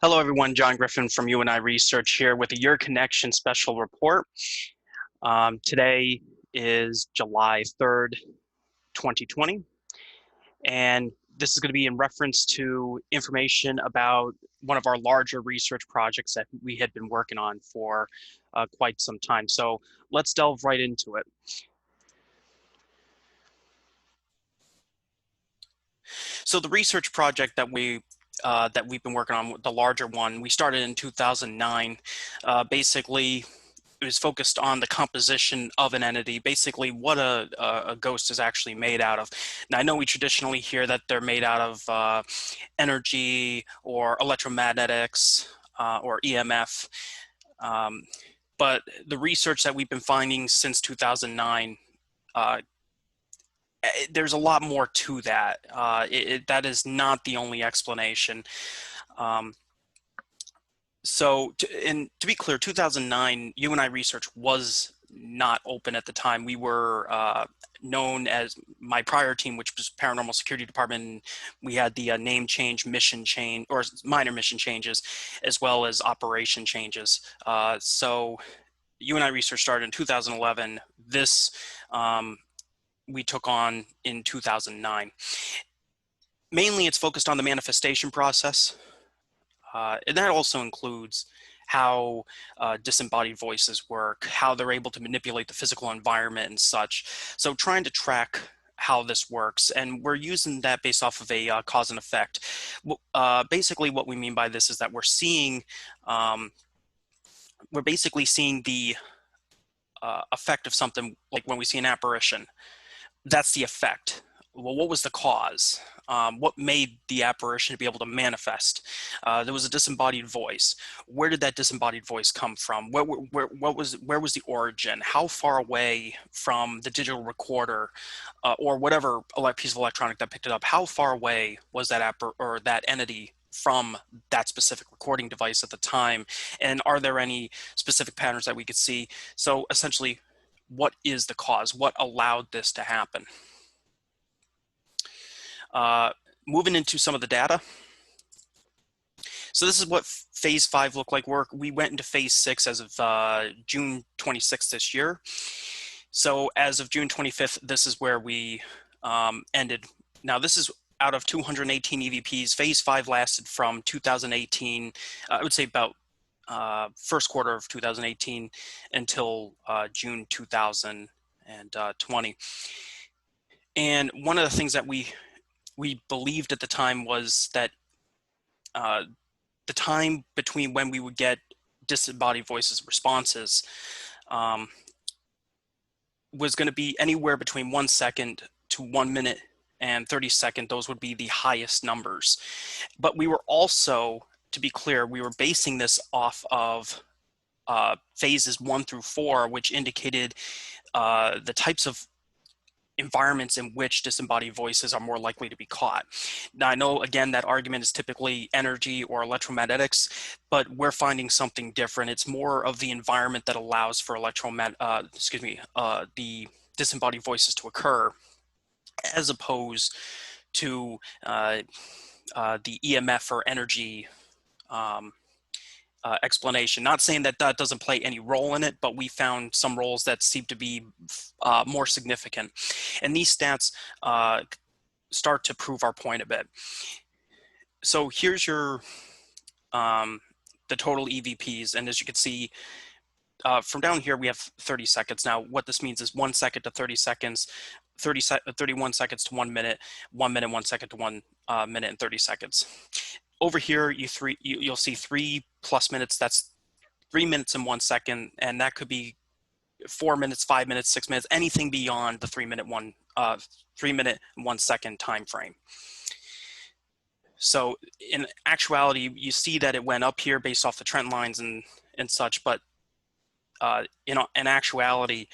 Hello, everyone. John Griffin from Uini Research here with a Your Connection special report. Today is July 3rd, 2020, and this is going to be in reference to information about one of our larger research projects that we had been working on for quite some time. So let's delve right into it. So the research project that we've been working on, the larger one, we started in 2009. Basically, it was focused on the composition of an entity, basically what a ghost is actually made out of. Now, I know we traditionally hear that they're made out of energy or electromagnetics or EMF, but the research that we've been finding since 2009, there's a lot more to that. That is not the only explanation. So, to be clear, 2009, Uini Research was not open at the time. We were known as my prior team, which was Paranormal Security Department. We had the name change, mission change, or minor mission changes, as well as operation changes. So, Uini Research started in 2011. This we took on in 2009. Mainly, it's focused on the manifestation process. And that also includes how disembodied voices work, how they're able to manipulate the physical environment and such. So trying to track how this works, and we're using that based off of a cause and effect. Basically, what we mean by this is that we're basically seeing the effect of something, like when we see an apparition. That's the effect. Well, what was the cause? What made the apparition to be able to manifest? There was a disembodied voice. Where did that disembodied voice come from? Where was the origin? How far away from the digital recorder or whatever piece of electronic that picked it up? How far away was that that entity from that specific recording device at the time? And are there any specific patterns that we could see? So essentially, what is the cause? What allowed this to happen? Moving into some of the data. So this is what phase 5 looked like. We went into phase 6 as of June 26th this year. So as of June 25th, this is where we ended. Now this is out of 218 EVPs. Phase 5 lasted from 2018, I would say about first quarter of 2018 until June 2020. And one of the things that we believed at the time was that the time between when we would get disembodied voices responses was going to be anywhere between 1 second to 1 minute and 30 seconds. Those would be the highest numbers. But we were also, to be clear, we were basing this off of phases 1 through 4, which indicated the types of environments in which disembodied voices are more likely to be caught. Now, I know, again, that argument is typically energy or electromagnetics, but we're finding something different. It's more of the environment that allows for the disembodied voices to occur, as opposed to the EMF or energy explanation. Not saying that that doesn't play any role in it, but we found some roles that seem to be more significant. And these stats start to prove our point a bit. So here's your the total EVPs, and as you can see, from down here we have 30 seconds. Now what this means is 1 second to 30 seconds, 31 seconds to 1 minute, 1 minute, 1 second to 1 minute and 30 seconds. Over here, you'll see 3+ minutes. That's 3 minutes and 1 second, and that could be 4 minutes, 5 minutes, 6 minutes, anything beyond the 3 minute and 1 second time frame. So in actuality, you see that it went up here based off the trend lines and such, but in actuality,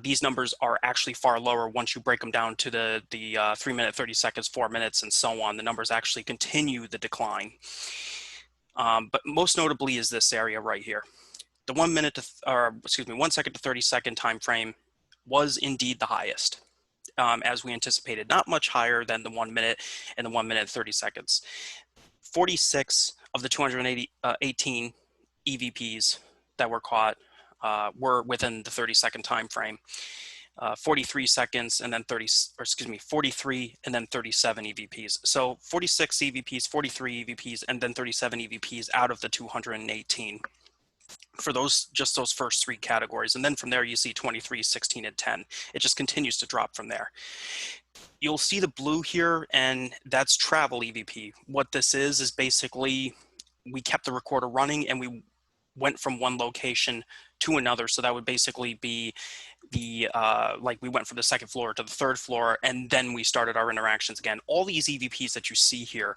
these numbers are actually far lower once you break them down to the 3 minute, 30 seconds, 4 minutes, and so on. The numbers actually continue the decline. But most notably is this area right here. The 1 second to 30 second time frame was indeed the highest, as we anticipated. Not much higher than the 1 minute and the 1 minute and 30 seconds. 46 of the 218 EVPs that were caught were within the 30-second time frame. 43 seconds and then 43 and then 37 EVPs. So 46 EVPs, 43 EVPs, and then 37 EVPs out of the 218 for just those first three categories. And then from there, you see 23, 16, and 10. It just continues to drop from there. You'll see the blue here, and that's travel EVP. What this is basically we kept the recorder running and we went from one location to another. So that would basically be like we went from the second floor to the third floor, and then we started our interactions again. All these EVPs that you see here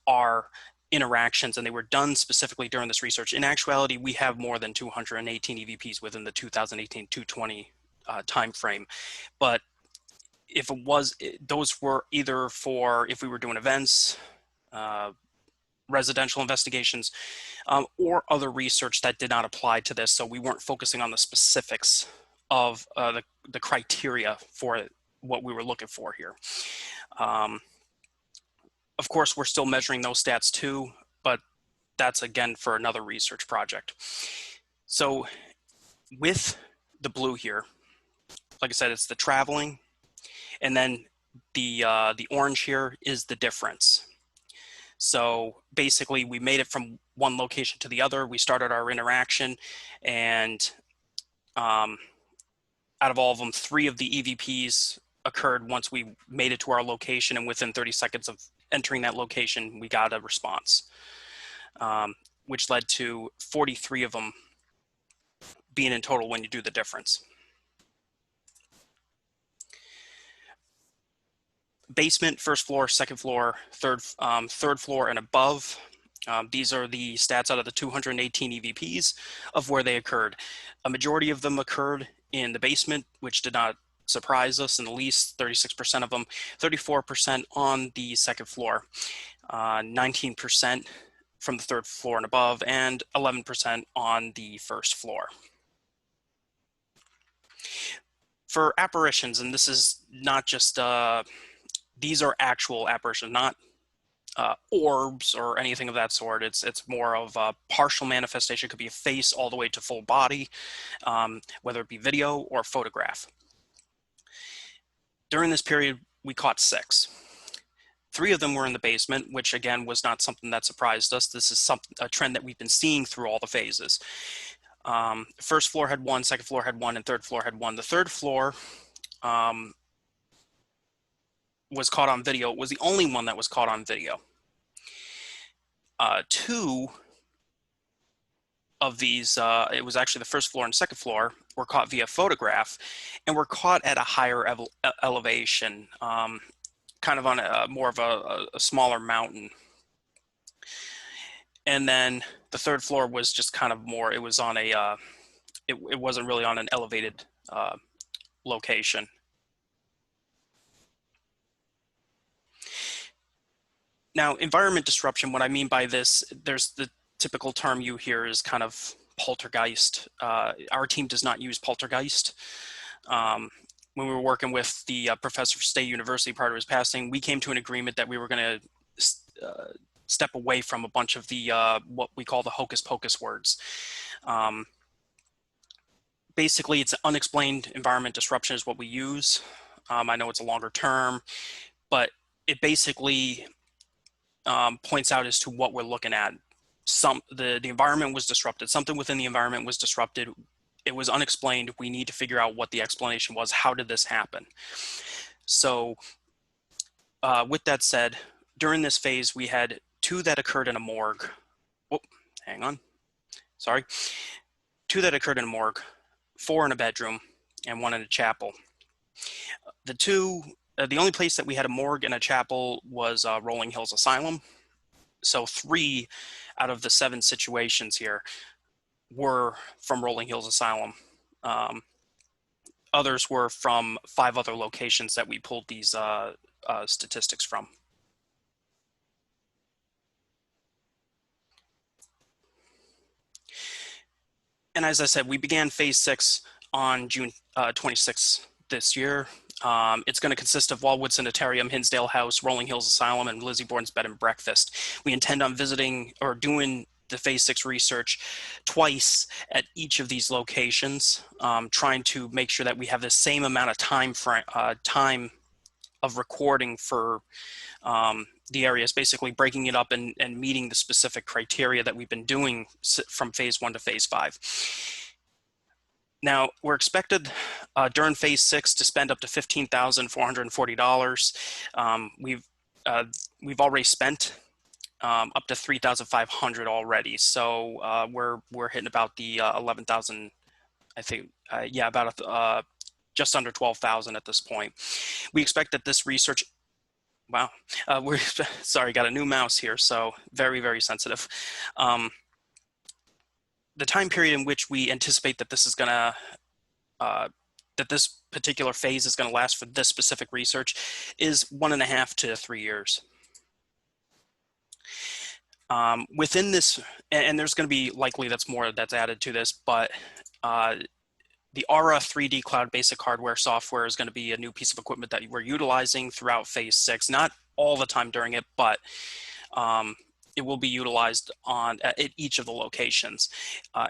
are interactions, and they were done specifically during this research. In actuality, we have more than 218 EVPs within the 2018-220 time frame. But if it was, those were either for if we were doing events, residential investigations, or other research that did not apply to this. So we weren't focusing on the specifics of the criteria for what we were looking for here. Of course, we're still measuring those stats too, but that's again for another research project. So with the blue here, like I said, it's the traveling, and then the orange here is the difference. So basically, we made it from one location to the other. We started our interaction, and out of all of them, 3 of the EVPs occurred once we made it to our location, and within 30 seconds of entering that location, we got a response, which led to 43 of them being in total when you do the difference. Basement, first floor, second floor, third floor, and above. These are the stats out of the 218 EVPs of where they occurred. A majority of them occurred in the basement, which did not surprise us in the least, 36% of them, 34% on the second floor, 19% from the third floor and above, and 11% on the first floor. For apparitions, and this is not just, these are actual apparitions, not orbs or anything of that sort. It's more of a partial manifestation. It could be a face all the way to full body, whether it be video or photograph. During this period, we caught 6. 3 of them were in the basement, which again was not something that surprised us. This is a trend that we've been seeing through all the phases. First floor had 1, second floor had 1, and third floor had 1. The third floor was caught on video. It was the only one that was caught on video. 2 of these, it was actually the first floor and second floor, were caught via photograph, and were caught at a higher elevation, kind of on more of a smaller mountain. And then the third floor was just kind of more, it was on a, it wasn't really on an elevated location. Now, environment disruption, what I mean by this, there's the typical term you hear is kind of poltergeist. Our team does not use poltergeist. When we were working with the professor for State University prior to his passing, we came to an agreement that we were going to step away from a bunch of the what we call the hocus pocus words. Basically, it's unexplained environment disruption is what we use. I know it's a longer term, but it basically points out as to what we're looking at. The environment was disrupted. Something within the environment was disrupted. It was unexplained. We need to figure out what the explanation was. How did this happen? So with that said, during this phase, we had 2 that occurred in a morgue. Oh, hang on. Sorry. 2 that occurred in a morgue, 4 in a bedroom, and 1 in a chapel. The only place that we had a morgue and a chapel was Rolling Hills Asylum. So 3 out of the 7 situations here were from Rolling Hills Asylum. Others were from 5 other locations that we pulled these statistics from. And as I said, we began phase 6 on June 26th this year. It's going to consist of Wildwood Sanitarium, Hinsdale House, Rolling Hills Asylum, and Lizzie Borden's Bed and Breakfast. We intend on visiting or doing the Phase 6 research twice at each of these locations, trying to make sure that we have the same amount of time of recording for the areas, basically breaking it up and meeting the specific criteria that we've been doing from Phase 1 to Phase 5. Now, we're expected during Phase 6 to spend up to $15,440. We've already spent up to $3,500 already, so we're hitting about the 11,000. I think, yeah, about just under 12,000 at this point. We expect that this research. Wow, we're sorry, got a new mouse here, so very, very sensitive. The time period in which we anticipate that this is going to that this particular phase is going to last for this specific research is 1.5 to 3 years. Within this, and there's going to be likely that's more that's added to this, but the Aura 3D Cloud Basic Hardware software is going to be a new piece of equipment that we're utilizing throughout Phase 6, not all the time during it, but it will be utilized at each of the locations.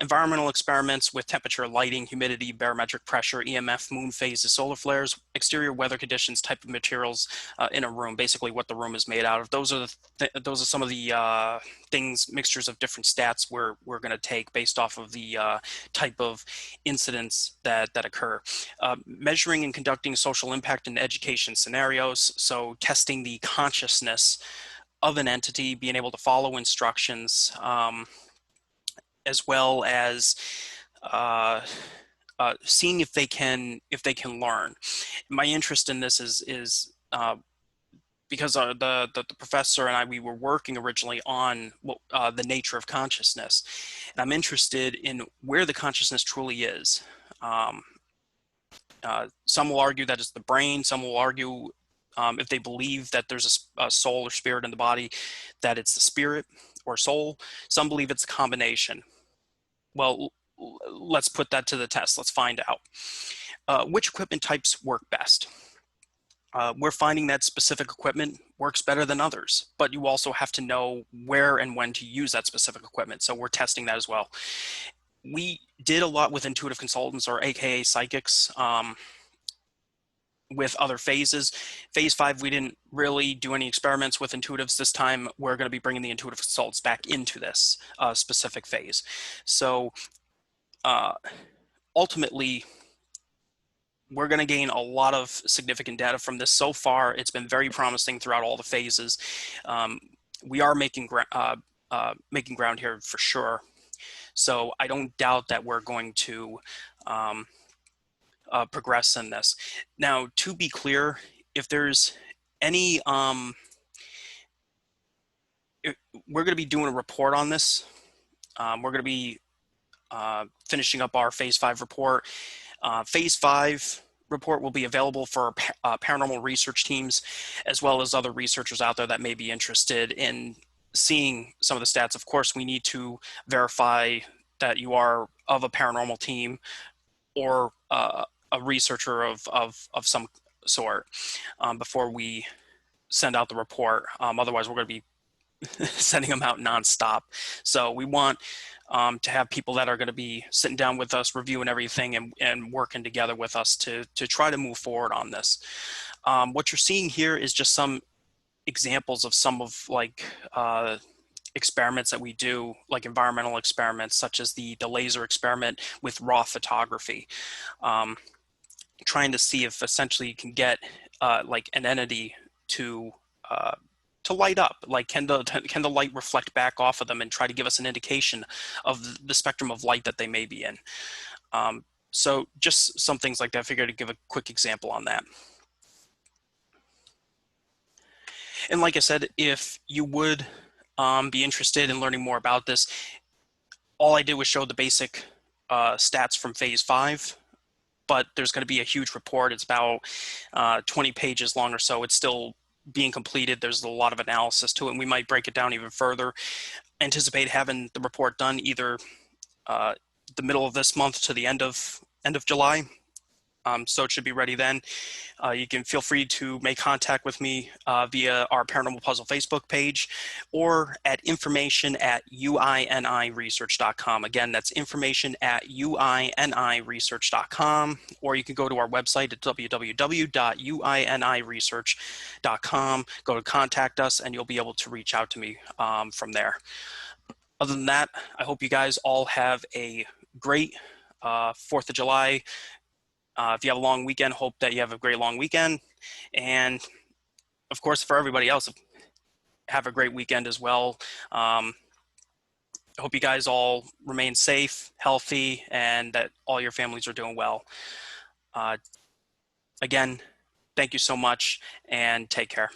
Environmental experiments with temperature, lighting, humidity, barometric pressure, EMF, moon phases, solar flares, exterior weather conditions, type of materials in a room, basically what the room is made out of. Those are some of the things, mixtures of different stats we're going to take based off of the type of incidents that occur. Measuring and conducting social impact and education scenarios, so testing the consciousness of an entity, being able to follow instructions, as well as seeing if they can learn. My interest in this is because the professor and we were working originally on the nature of consciousness, and I'm interested in where the consciousness truly is. Some will argue that it's the brain. Some will argue, if they believe that there's a soul or spirit in the body, that it's the spirit or soul. Some believe it's a combination. Well, let's put that to the test. Let's find out. Which equipment types work best? We're finding that specific equipment works better than others, but you also have to know where and when to use that specific equipment. So we're testing that as well. We did a lot with intuitive consultants, or AKA psychics, with other phases. Phase 5, we didn't really do any experiments with intuitives. This time, we're going to be bringing the intuitive consultants back into this specific phase. So ultimately, we're going to gain a lot of significant data from this. So far, it's been very promising throughout all the phases. We are making ground here for sure. So I don't doubt that we're going to progress in this. Now, to be clear, if there's any, we're going to be doing a report on this. We're going to be finishing up our Phase 5 report. Phase 5 report will be available for paranormal research teams, as well as other researchers out there that may be interested in seeing some of the stats. Of course, we need to verify that you are of a paranormal team or a researcher of some sort before we send out the report. Otherwise, we're going to be sending them out nonstop. So we want to have people that are going to be sitting down with us, reviewing everything, and working together with us to try to move forward on this. What you're seeing here is just some examples of some of experiments that we do, like environmental experiments, such as the laser experiment with raw photography, trying to see if essentially you can get like an entity to light up. Like, can the light reflect back off of them and try to give us an indication of the spectrum of light that they may be in. So just some things like that. I figured to give a quick example on that. And like I said, if you would be interested in learning more about this, all I did was show the basic stats from Phase 5, but there's going to be a huge report. It's about 20 pages long or so. It's still being completed. There's a lot of analysis to it, and we might break it down even further. I anticipate having the report done either the middle of this month to the end of July. So it should be ready then. You can feel free to make contact with me via our Paranormal Puzzle Facebook page or at information@uiniresearch.com. Again, that's information@uiniresearch.com, or you can go to our website at www.uiniresearch.com, go to contact us, and you'll be able to reach out to me from there. Other than that, I hope you guys all have a great 4th of July. If you have a long weekend, hope that you have a great long weekend. And of course, for everybody else, have a great weekend as well. I hope you guys all remain safe, healthy, and that all your families are doing well. Again, thank you so much and take care.